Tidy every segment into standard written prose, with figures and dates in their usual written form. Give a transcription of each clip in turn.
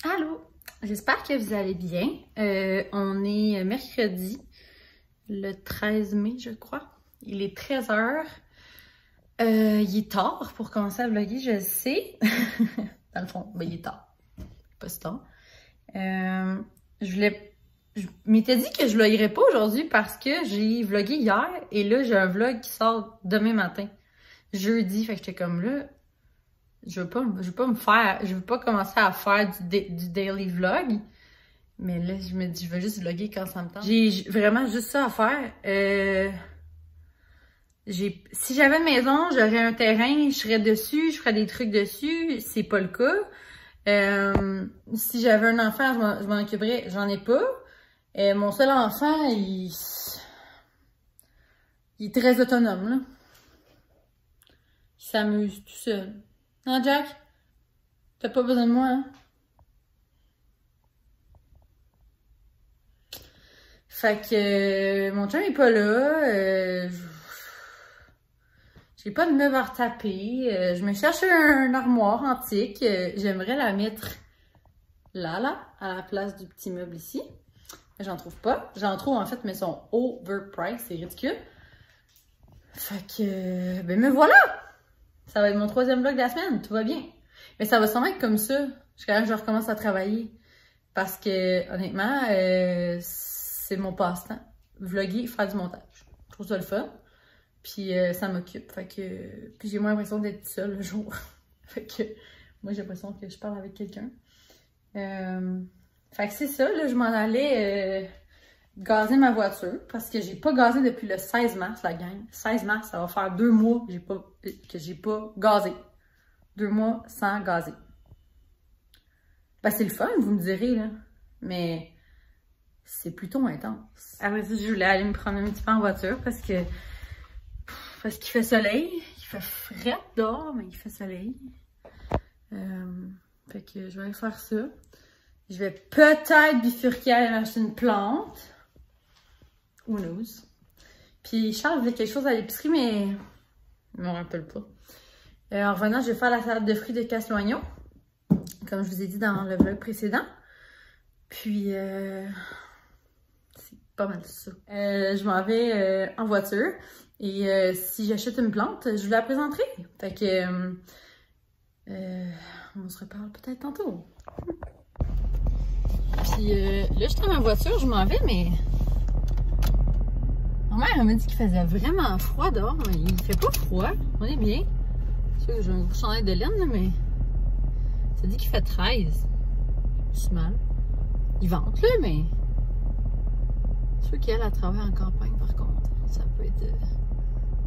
Allô, j'espère que vous allez bien. On est mercredi, le 13 mai, je crois. Il est 13h. Il est tard pour commencer à vlogger, je le sais. Dans le fond, ben, il est tard. Pas si tard. Je m'étais dit que je vloggerais pas aujourd'hui parce que j'ai vlogué hier et là, j'ai un vlog qui sort demain matin. Jeudi, fait que j'étais comme là... Je veux pas commencer à faire du daily vlog. Mais là, je me dis, je veux juste vlogger quand ça me tente. J'ai vraiment juste ça à faire. Si j'avais une maison, j'aurais un terrain, je serais dessus, je ferais des trucs dessus. C'est pas le cas. Si j'avais un enfant, je m'en occuperais. J'en ai pas. Mon seul enfant, il est très autonome, là. Il s'amuse tout seul. Hein, Jack? T'as pas besoin de moi, hein? Fait que mon chum est pas là. J'ai pas de meubles à retaper. Je me cherche un armoire antique. J'aimerais la mettre là, à la place du petit meuble ici. J'en trouve pas. J'en trouve en fait, mais ils sont overpriced. C'est ridicule. Fait que, ben me voilà! Ça va être mon 3e vlog de la semaine, tout va bien. Mais ça va sûrement être comme ça jusqu'à quand je recommence à travailler. Parce que, honnêtement, c'est mon passe-temps. Vlogger, faire du montage. Je trouve ça le fun. Puis ça m'occupe. Fait que. Puis j'ai moins l'impression d'être seule le jour. Fait que moi j'ai l'impression que je parle avec quelqu'un. Fait que c'est ça, là, je m'en allais gazer ma voiture parce que j'ai pas gazé depuis le 16 mars, la gang. 16 mars, ça va faire 2 mois que j'ai pas gazé. 2 mois sans gazer. Ben, c'est le fun, vous me direz, là. Mais c'est plutôt intense. Après ça, je voulais aller me prendre un petit peu en voiture parce qu'il fait soleil. Il fait frais dehors, mais il fait soleil. Fait que je vais aller faire ça. Je vais peut-être bifurquer aller m'acheter une plante. Who knows? Puis Charles voulait quelque chose à l'épicerie, mais je me rappelle pas. En revenant, je vais faire la salade de fruits de casse-noisson, comme je vous ai dit dans le vlog précédent. Puis, c'est pas mal ça. Je m'en vais en voiture. Et si j'achète une plante, je vous la présenterai. Fait que, on se reparle peut-être tantôt. Puis là, je suis dans ma voiture, je m'en vais, mais... Ma mère m'a dit qu'il faisait vraiment froid dehors, mais il fait pas froid. On est bien. C'est sûr que j'ai un gros chandail de laine, là, mais... Ça dit qu'il fait 13. C'est mal. Il vente, là, mais... C'est sûr qu'elle a travaillé en campagne, par contre. Ça peut être...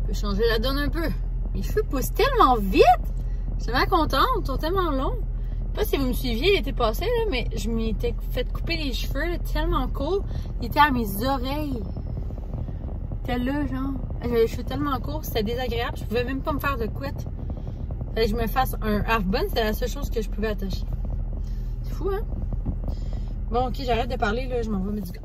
peut changer la donne un peu. Mes cheveux poussent tellement vite! Je suis tellement contente, ils sont tellement longs. Je sais pas si vous me suiviez l'été passé, là, mais je m'étais fait couper les cheveux là, tellement courts. Ils étaient à mes oreilles. C'était là, genre. J'avais les cheveux tellement courts, c'était désagréable. Je pouvais même pas me faire de couette. Fallait que je me fasse un half-bun, c'était la seule chose que je pouvais attacher. C'est fou, hein? Bon, ok, j'arrête de parler, là, je m'en vais mettre du gaz.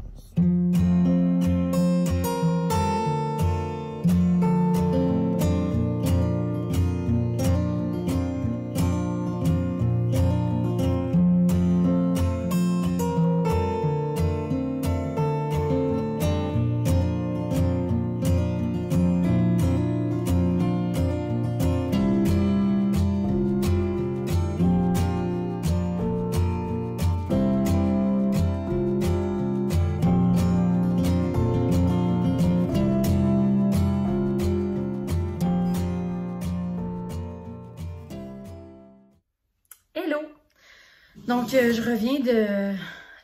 Donc, je reviens de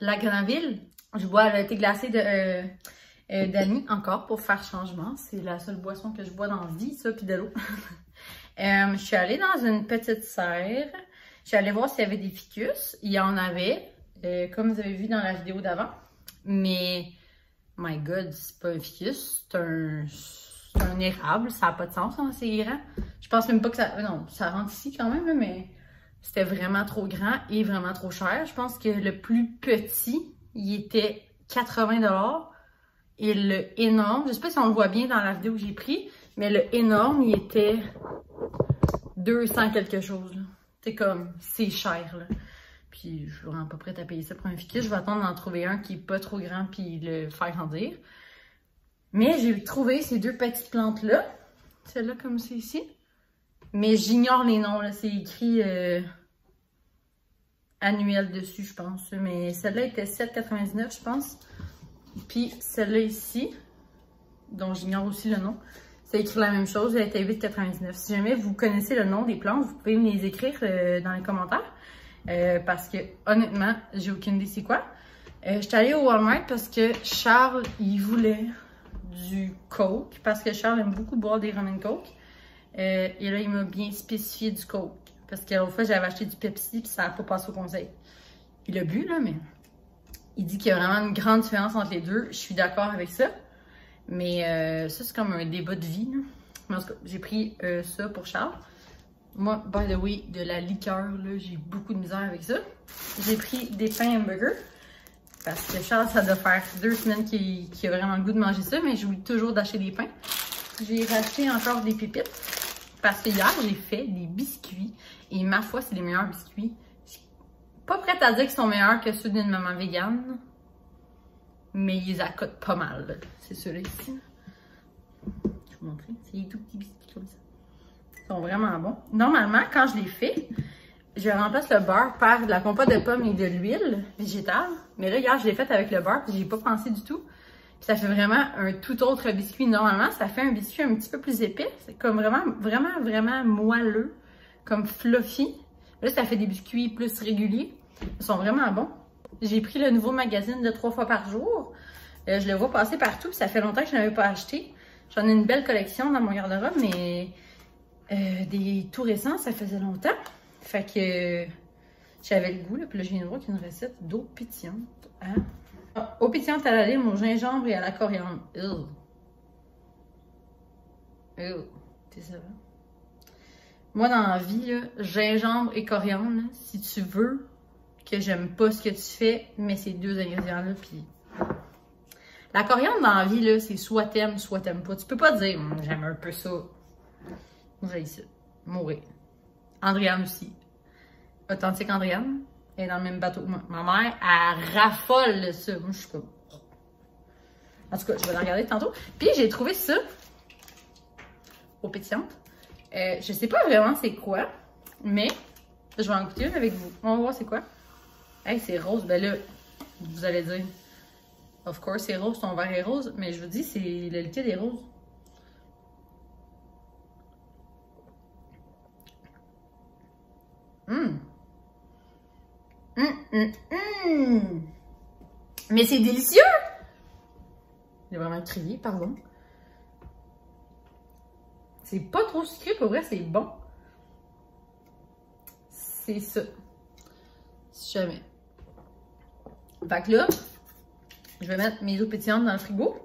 Lac-Granville. Je bois le thé glacé d'Annie encore pour faire changement. C'est la seule boisson que je bois dans la vie, ça, puis de l'eau. Je suis allée dans une petite serre. Je suis allée voir s'il y avait des ficus. Il y en avait, comme vous avez vu dans la vidéo d'avant. Mais, my God, c'est pas un ficus, c'est un érable. Ça n'a pas de sens, hein, c'est grand. Je pense même pas que ça... Non, ça rentre ici quand même, mais... C'était vraiment trop grand et vraiment trop cher. Je pense que le plus petit, il était 80 $. Et le énorme, je sais pas si on le voit bien dans la vidéo que j'ai pris, mais le énorme, il était 200 quelque chose. C'est comme, c'est cher, là. Puis je suis vraiment pas prête à payer ça pour un ficus. Je vais attendre d'en trouver un qui est pas trop grand puis le faire grandir. Mais j'ai trouvé ces deux petites plantes-là. Celle-là comme c'est ici. Mais j'ignore les noms, là. C'est écrit annuel dessus, je pense. Mais celle-là était 7,99, je pense. Puis celle-là ici, dont j'ignore aussi le nom, c'est écrit la même chose, elle était 8,99. Si jamais vous connaissez le nom des plantes, vous pouvez me les écrire dans les commentaires. Parce que, honnêtement, j'ai aucune idée c'est quoi. J'étais allée au Walmart parce que Charles, il voulait du Coke. Parce que Charles aime beaucoup boire des rum and Coke. Et là, il m'a bien spécifié du Coke. Parce que l'autre fois, j'avais acheté du Pepsi puis ça n'a pas passé au conseil. Il a bu, là, mais il dit qu'il y a vraiment une grande différence entre les deux. Je suis d'accord avec ça. Mais ça, c'est comme un débat de vie, là. Mais en tout cas, j'ai pris ça pour Charles. Moi, by the way, de la liqueur, là, j'ai beaucoup de misère avec ça. J'ai pris des pains hamburgers. Parce que Charles, ça doit faire 2 semaines qu'il a vraiment le goût de manger ça. Mais j'oublie toujours d'acheter des pains. J'ai racheté encore des pépites. Parce que hier, j'ai fait des biscuits. Et ma foi, c'est les meilleurs biscuits. Je suis pas prête à dire qu'ils sont meilleurs que ceux d'une maman végane. Mais ils accotent pas mal. C'est ceux-là ici. Je vais vous montrer. C'est des tout petits biscuits comme ça. Ils sont vraiment bons. Normalement, quand je les fais, je remplace le beurre par de la compote de pommes et de l'huile végétale. Mais là, hier, je l'ai fait avec le beurre, puis j'y ai pas pensé du tout. Puis ça fait vraiment un tout autre biscuit. Normalement, ça fait un biscuit un petit peu plus épais. C'est comme vraiment moelleux. Comme fluffy. Là, ça fait des biscuits plus réguliers. Ils sont vraiment bons. J'ai pris le nouveau magazine de 3 fois par jour. Je le vois passer partout. Ça fait longtemps que je n'avais pas acheté. J'en ai une belle collection dans mon garde-robe, mais des tout récents, ça faisait longtemps. Fait que j'avais le goût. Là, puis là, je viens de voir qu'il y a une recette d'eau pétillante. Eau pétillante à la lime, au gingembre et à la coriandre. C'est ça, hein? Moi, dans la vie, là, gingembre et coriandre, là, si tu veux que j'aime pas ce que tu fais, mets ces 2 ingrédients-là, puis... La coriandre dans la vie, là, c'est soit t'aimes pas. Tu peux pas dire « j'aime un peu ça ». Moi, j'ai ça. Mourir. Andréane aussi. Authentique Andréane. Elle est dans le même bateau que moi. Ma mère, elle raffole de ça. Moi, je suis comme... En tout cas, je vais la regarder tantôt. Puis, j'ai trouvé ça au pétillante. Je sais pas vraiment c'est quoi, mais je vais en goûter une avec vous. On va voir c'est quoi. Hey, c'est rose. Ben là, vous allez dire, of course, c'est rose, ton verre est rose. Mais je vous dis, c'est le liquide est rose. Mais c'est délicieux! J'ai vraiment crié, pardon. C'est pas trop sucré, pour vrai, c'est bon. C'est ça. Si jamais. Fait que là, je vais mettre mes eaux pétillantes dans le frigo.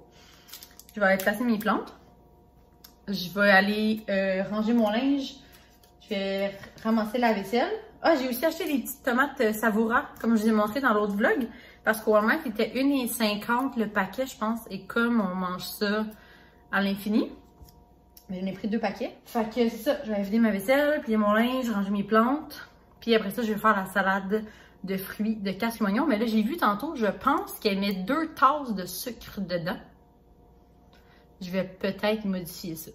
Je vais aller placer mes plantes. Je vais aller ranger mon linge. Je vais ramasser la vaisselle. Ah, j'ai aussi acheté des petites tomates Savoura, comme je vous ai montré dans l'autre vlog. Parce qu'au Walmart, c'était 1,50 le paquet, je pense. Et comme on mange ça à l'infini, mais j'en ai pris 2 paquets. Fait que c'est ça, je vais vider ma vaisselle, plier mon linge, ranger mes plantes. Puis après ça, je vais faire la salade de fruits de casque-oignon. Mais là, j'ai vu tantôt, je pense qu'elle met 2 tasses de sucre dedans. Je vais peut-être modifier ça.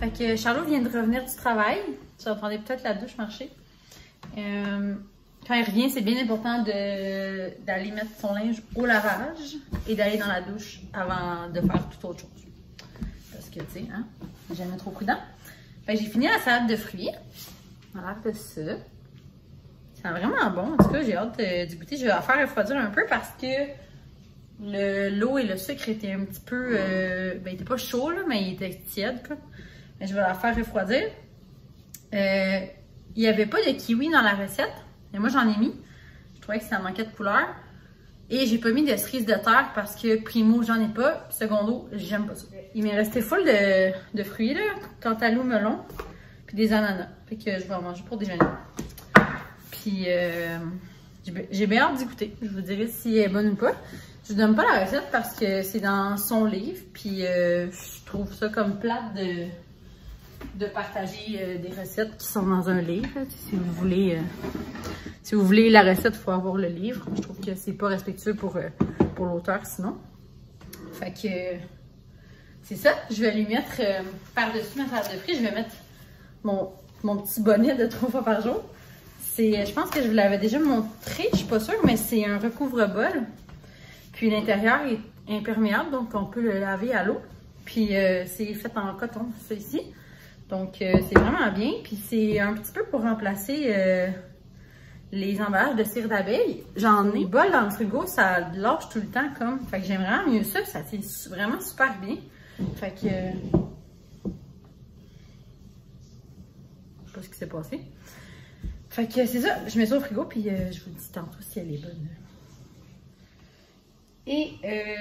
Fait que Charlot vient de revenir du travail. Tu entendais peut-être la douche marcher. Quand il revient, c'est bien important d'aller mettre son linge au lavage et d'aller dans la douche avant de faire toute autre chose. Parce que, tu sais, hein, jamais trop prudent. Fait que j'ai fini la salade de fruits. On a l'air de ça. C'est vraiment bon. En tout cas, j'ai hâte d'y goûter. Je vais la faire refroidir un peu parce que l'eau et le sucre étaient un petit peu... ben, il était pas chaud, là, mais il était tiède, quoi. Mais je vais la faire refroidir. Il n'y avait pas de kiwi dans la recette. Mais moi, j'en ai mis. Je trouvais que ça manquait de couleur. Et j'ai pas mis de cerise de terre parce que, primo, j'en ai pas. Secondo, j'aime pas ça. Il m'est resté full de fruits, là. Cantaloupe, melon. Puis des ananas. Fait que je vais en manger pour déjeuner. Puis, j'ai bien hâte d'y goûter. Je vous dirai si elle est bonne ou pas. Je vous donne pas la recette parce que c'est dans son livre. Puis, je trouve ça comme plate de partager des recettes qui sont dans un livre. Si vous voulez la recette, il faut avoir le livre. Je trouve que c'est pas respectueux pour l'auteur sinon. Fait que c'est ça. Je vais lui mettre par-dessus ma salade de fruits, je vais mettre mon petit bonnet de 3 fois par jour. Je pense que je vous l'avais déjà montré, je suis pas sûre, mais c'est un recouvre-bol. Puis l'intérieur est imperméable, donc on peut le laver à l'eau. Puis c'est fait en coton, ça ici. Donc c'est vraiment bien. Puis c'est un petit peu pour remplacer les emballages de cire d'abeille. J'en ai bol dans le frigo, ça lâche tout le temps comme. Fait que j'aime vraiment mieux ça, ça c'est vraiment super bien. Fait que... je sais pas ce qui s'est passé. Fait que c'est ça, je mets ça au frigo, puis je vous dis tantôt si elle est bonne. Et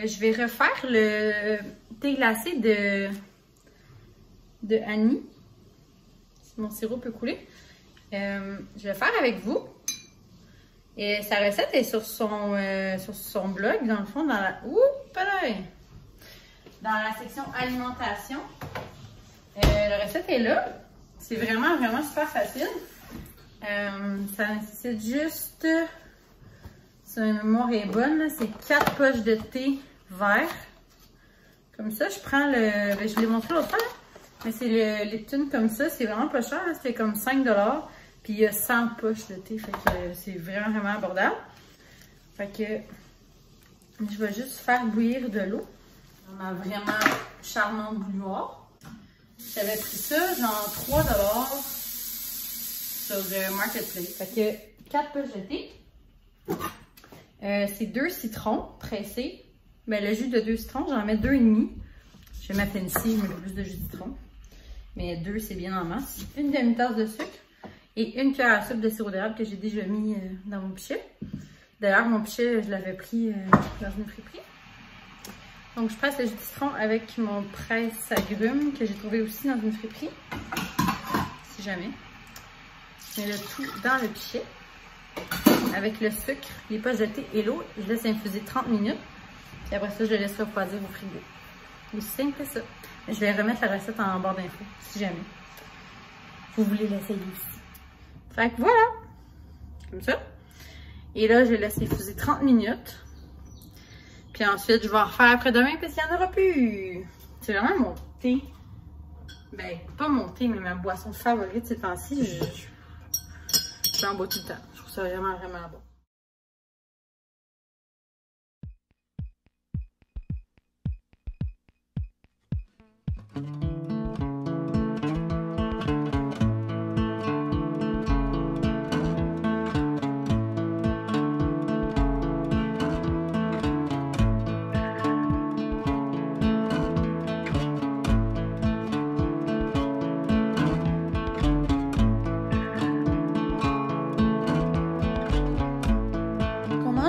je vais refaire le thé glacé de Annie. Si mon sirop peut couler. Je vais faire avec vous. Et sa recette est sur son blog, dans le fond, dans la... dans la section alimentation. La recette est là. C'est vraiment, vraiment super facile. Ça nécessite juste, si ma mémoire est bonne, c'est 4 poches de thé vert. Comme ça, je prends le... Ben, je vous l'ai montré l'autre fois, mais c'est le Lipton comme ça. C'est vraiment pas cher, c'est comme 5 $. Puis il y a 100 poches de thé, fait que c'est vraiment, vraiment abordable. Fait que je vais juste faire bouillir de l'eau. On a vraiment charmante bouilloire. J'avais pris ça, genre 3 $ sur Marketplace. Fait que 4 poches de thé. C'est 2 citrons pressés. Ben, le jus de 2 citrons, j'en mets 2,5. Je vais mettre ici, je mets plus de jus de citron. Mais 2, c'est bien en masse. Une demi-tasse de sucre. Et une cuillère à soupe de sirop d'érable que j'ai déjà mis dans mon pichet. D'ailleurs, mon pichet, je l'avais pris dans une friperie. Donc, je presse le jus de citron avec mon presse-agrumes que j'ai trouvé aussi dans une friperie. Si jamais. Je mets le tout dans le pichet. Avec le sucre, les poches de thé et l'eau. Je laisse infuser 30 minutes. Puis après ça, je le laisse refroidir au frigo. Aussi simple que ça. Je vais remettre la recette en barre d'infos, si jamais vous voulez l'essayer ici. Fait que voilà. Comme ça. Et là, je laisse infuser 30 minutes. Puis ensuite, je vais en refaire après-demain parce qu'il n'y en aura plus. C'est vraiment mon thé. Ben, pas mon thé, mais ma boisson favorite ces temps-ci. J'en bois tout le temps. Je trouve ça vraiment, vraiment bon.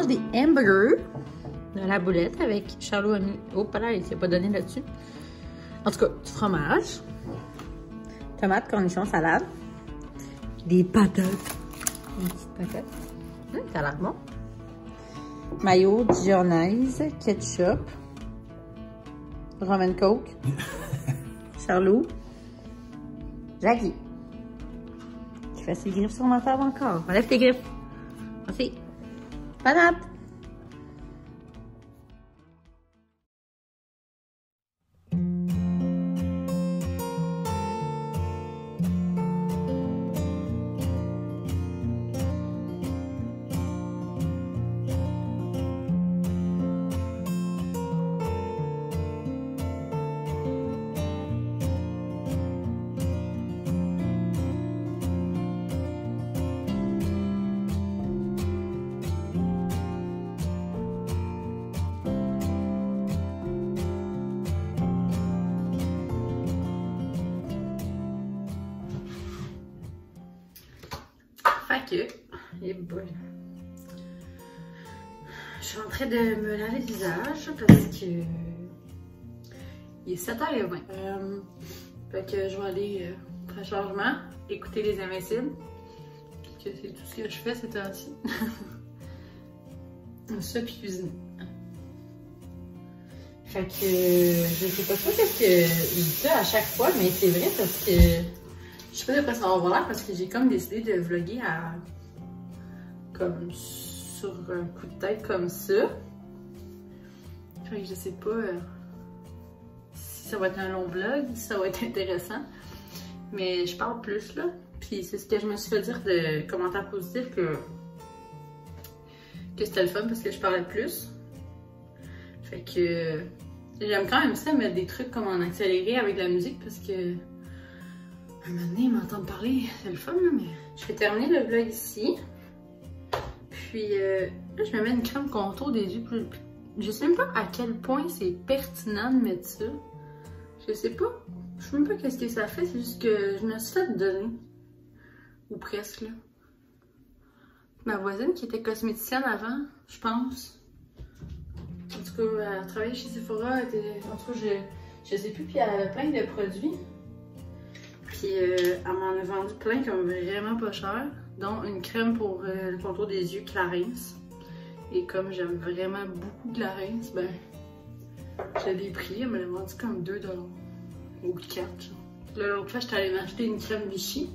Des hamburgers de la boulette avec Charlot a mis... Oh, pas là, il s'est pas donné là-dessus. En tout cas, du fromage, tomates, cornichons, salade, des patates, une petite patate. Ça a l'air bon. Mayo, dijonnaise, ketchup, rum and coke, Charlot, Jackie, qui fait ses griffes sur ma table encore. Enlève tes griffes. Merci. Panade. Fait que, et bon, je suis en train de me laver le visage parce que il est 7h20. Fait que je vais aller faire un changement, écouter Les Invincibles. Que c'est tout ce que je fais ces temps-ci. Ça puis cuisiner. Fait que je sais pas trop ce qu'il dit à chaque fois, mais c'est vrai parce que je sais pas de quoi ça va avoir l'air parce que j'ai comme décidé de vlogger comme sur un coup de tête comme ça. Fait que je sais pas si ça va être un long vlog, si ça va être intéressant. Mais je parle plus là. Puis c'est ce que je me suis fait dire de commentaires positifs que c'était le fun parce que je parlais plus. Fait que j'aime quand même ça, mettre des trucs comme en accéléré avec de la musique parce que un moment donné, m'entendre parler, c'est le fun là, mais je vais terminer le vlog ici. Puis là, je me mets une crème contour des yeux. Je sais même pas à quel point c'est pertinent de mettre ça. Je sais pas. Je sais même pas qu'est-ce que ça fait, c'est juste que je me suis fait donner. Ou presque là. Ma voisine qui était cosméticienne avant, je pense. En tout cas, elle travaillait chez Sephora, en tout cas, je sais plus, puis elle avait plein de produits. Puis elle m'en a vendu plein comme vraiment pas cher, dont une crème pour le contour des yeux Clarins. Et comme j'aime vraiment beaucoup Clarins, ben, je l'ai pris, elle me l'a vendu comme 2$ ou 4$. Là, l'autre fois, j'étais allée m'acheter une crème Vichy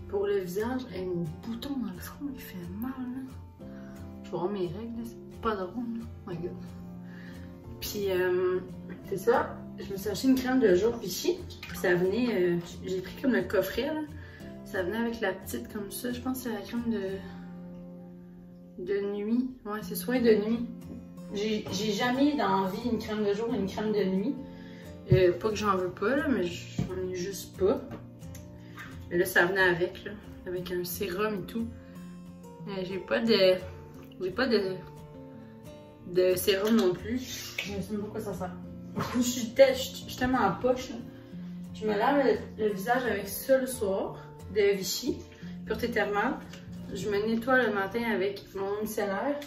pour le visage. Et mon bouton dans le front, il fait mal, là. Je vais avoir mes règles, c'est pas drôle, là. Oh my god. Puis, c'est ça. Je me suis acheté une crème de jour Vichy. Puis ça venait, j'ai pris comme le coffret, là. Ça venait avec la petite comme ça. Je pense que c'est la crème de nuit. Ouais, c'est soin de nuit. J'ai jamais dans la vie une crème de jour et une crème de nuit. Pas que j'en veux pas, là, mais j'en ai juste pas. Mais là, ça venait avec, là. Avec un sérum et tout. J'ai pas de sérum non plus. Je ne sais même pas quoi ça sert. Je suis tellement en poche, là. Je me lave le visage avec ça le soir, de Vichy, pureté thermale. Je me nettoie le matin avec mon micellaire.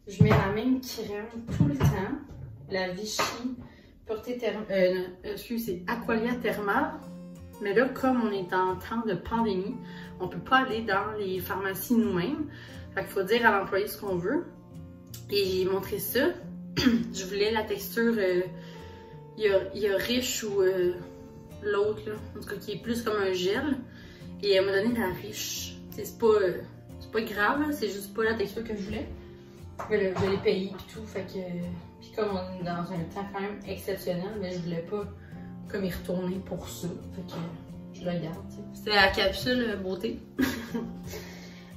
Je mets la même crème tout le temps. La Vichy, pureté thermale, c'est Aqualia thermale. Mais là, comme on est en temps de pandémie, on peut pas aller dans les pharmacies nous-mêmes. Fait qu'il faut dire à l'employé ce qu'on veut. Et j'ai montré ça. Je voulais la texture, il y a riche ou l'autre, là, en tout cas qui est plus comme un gel. Et elle m'a donné la riche. C'est pas grave, c'est juste pas la texture que je voulais. Mais là, je l'ai payé et tout. Fait que, puis comme on est dans un temps quand même exceptionnel, mais je voulais pas comme y retourner pour ça. Fait que je le garde. C'est la capsule beauté.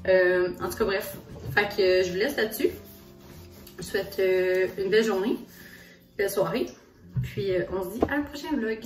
En tout cas, bref. Fait que je vous laisse là-dessus. Je vous souhaite une belle journée, belle soirée. Puis on se dit à un prochain vlog.